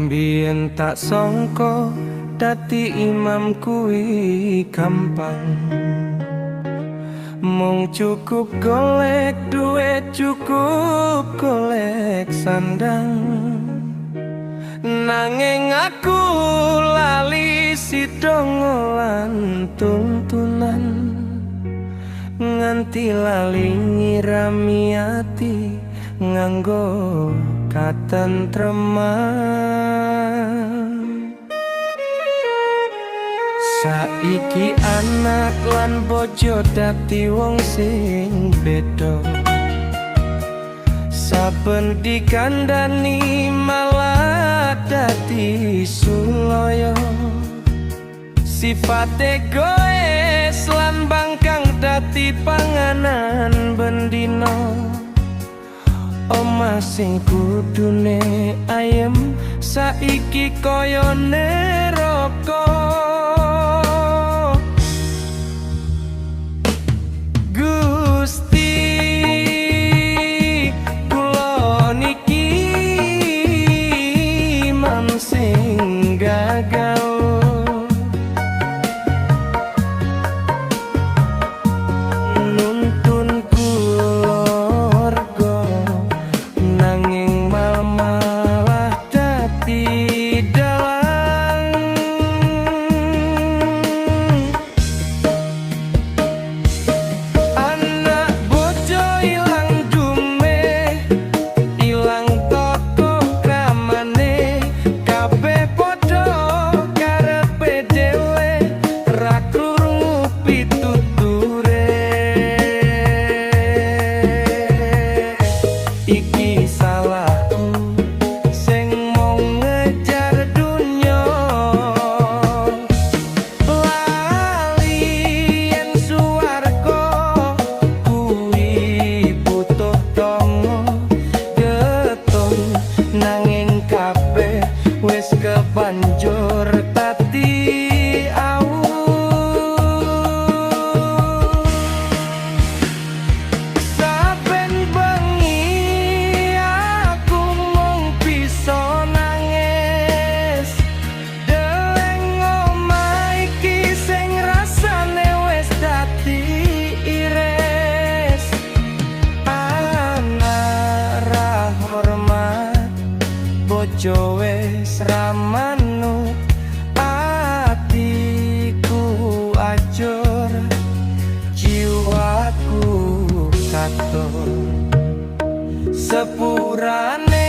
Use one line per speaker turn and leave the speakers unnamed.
Biyen tak sangka dadi imam kuwi gampang. Mung cukup golek duit, cukup golek sandang. Nanging aku lali sidongolan tuntunan, nganti lali nyirami ati nganggo katentreman. Saiki anak lan bojo dadi wong sing beda, saben dikandani malah dadi sulaya. Sifate goes lan bangkang dadi panganan bendina. Omah sing kudune ayem saiki kaya neraka. Gusti kula niki imam sing gagal, nuntun keluarga nanging malah dadi dalang. Anak bojo ilang dume, ilang toko kramane, kabeh padha karepe dhewe, ra krungu pituture. Iki salahku sing mung ngejar dunya, lali yen suwarga kuwi butuh donga. Getun nanging kabeh wis kebanjur dadi awu. Saben bengi aku mung bisa nangis, deleng omah iki sing rasane wis dadi iris. Anak ra hormat, bojo wis ra manut, atiku ajur, jiwaku katon. Sepurane